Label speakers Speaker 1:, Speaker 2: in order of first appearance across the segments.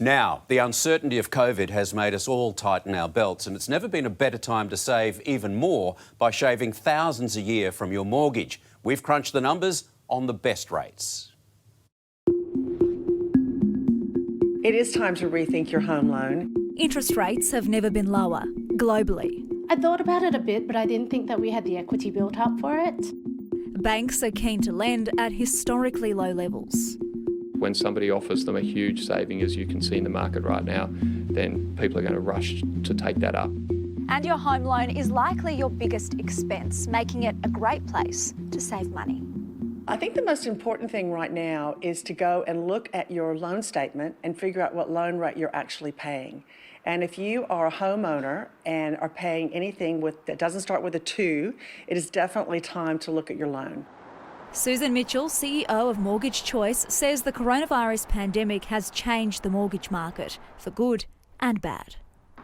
Speaker 1: Now, the uncertainty of COVID has made us all tighten our belts, and it's never been a better time to save even more by shaving thousands a year from your mortgage. We've crunched the numbers on the best rates.
Speaker 2: It is time to rethink your home loan.
Speaker 3: Interest rates have never been lower, globally.
Speaker 4: I thought about it a bit, but I didn't think that we had the equity built up for it.
Speaker 3: Banks are keen to lend at historically low levels.
Speaker 5: When somebody offers them a huge saving, as you can see in the market right now, then people are going to rush to take that up.
Speaker 6: And your home loan is likely your biggest expense, making it a great place to save money.
Speaker 2: I think the most important thing right now is to go and look at your loan statement and figure out what loan rate you're actually paying. And if you are a homeowner and are paying anything that doesn't start with a 2, it is definitely time to look at your loan.
Speaker 3: Susan Mitchell, CEO of Mortgage Choice, says the coronavirus pandemic has changed the mortgage market for good and bad.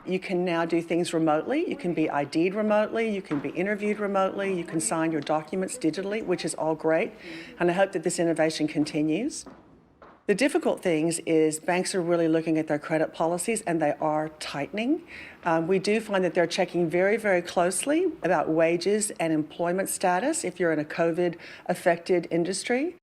Speaker 2: You can now do things remotely. You can be ID'd remotely. You can be interviewed remotely. You can sign your documents digitally, which is all great. And I hope that this innovation continues. The difficult things is banks are really looking at their credit policies, and they are tightening. We do find that they're checking very, very closely about wages and employment status if you're in a COVID-affected industry.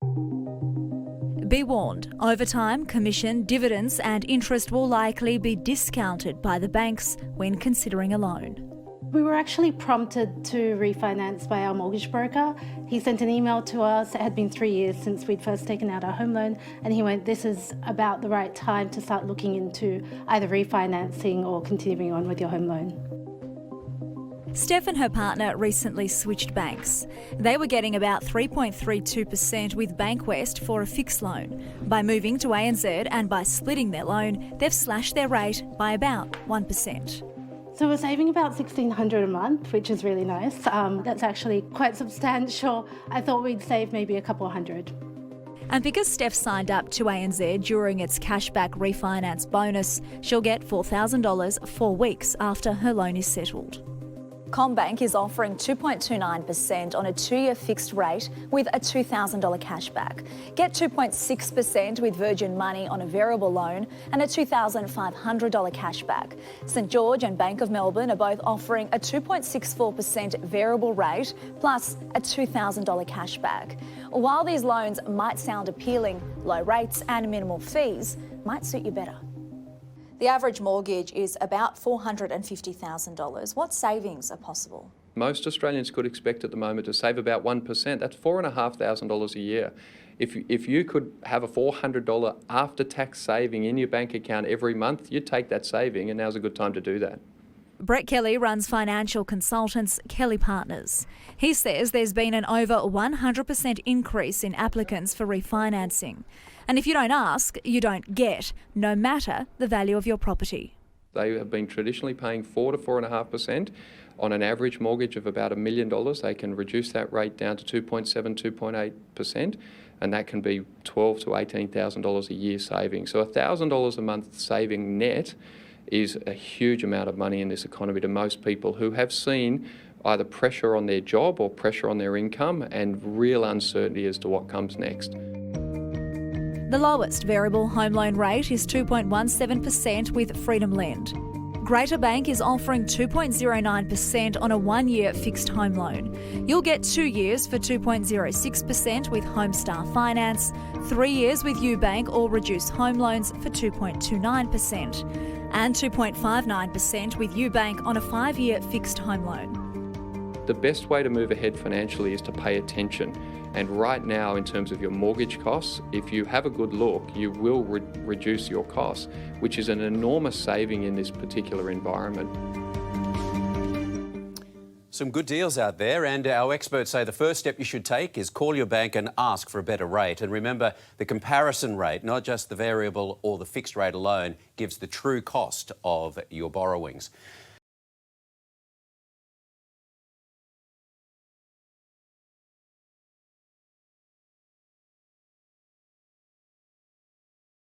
Speaker 3: Be warned, over time, commission, dividends and interest will likely be discounted by the banks when considering a loan.
Speaker 4: We were actually prompted to refinance by our mortgage broker. He sent an email to us. It had been 3 years since we'd first taken out our home loan, and he went, "This is about the right time to start looking into either refinancing or continuing on with your home loan."
Speaker 3: Steph and her partner recently switched banks. They were getting about 3.32% with Bankwest for a fixed loan. By moving to ANZ and by splitting their loan, they've slashed their rate by about 1%.
Speaker 4: So we're saving about $1,600 a month, which is really nice. That's actually quite substantial. I thought we'd save maybe a couple hundred.
Speaker 3: And because Steph signed up to ANZ during its cashback refinance bonus, she'll get $4,000 4 weeks after her loan is settled.
Speaker 6: CommBank is offering 2.29% on a 2-year fixed rate with a $2,000 cashback. Get 2.6% with Virgin Money on a variable loan and a $2,500 cashback. St George and Bank of Melbourne are both offering a 2.64% variable rate plus a $2,000 cashback. While these loans might sound appealing, low rates and minimal fees might suit you better. The average mortgage is about $450,000. What savings are possible?
Speaker 5: Most Australians could expect at the moment to save about 1%. That's $4,500 a year. If you could have a $400 after-tax saving in your bank account every month, you'd take that saving, and now's a good time to do that.
Speaker 3: Brett Kelly runs financial consultants Kelly Partners. He says there's been an over 100% increase in applicants for refinancing. And if you don't ask, you don't get, no matter the value of your property.
Speaker 5: They have been traditionally paying 4 to 4.5% on an average mortgage of about $1 million. They can reduce that rate down to 2.7, 2.8%, and that can be $12,000 to $18,000 a year saving. So $1,000 a month saving net is a huge amount of money in this economy to most people who have seen either pressure on their job or pressure on their income and real uncertainty as to what comes next.
Speaker 3: The lowest variable home loan rate is 2.17% with Freedom Lend. Greater Bank is offering 2.09% on a 1-year fixed home loan. You'll get 2 years for 2.06% with Homestar Finance, 3 years with UBank or reduced home loans for 2.29%, and 2.59% with UBank on a 5-year fixed home loan.
Speaker 5: The best way to move ahead financially is to pay attention. And right now, in terms of your mortgage costs, if you have a good look, you will reduce your costs, which is an enormous saving in this particular environment.
Speaker 1: Some good deals out there, and our experts say the first step you should take is call your bank and ask for a better rate. And remember, the comparison rate, not just the variable or the fixed rate alone, gives the true cost of your borrowings.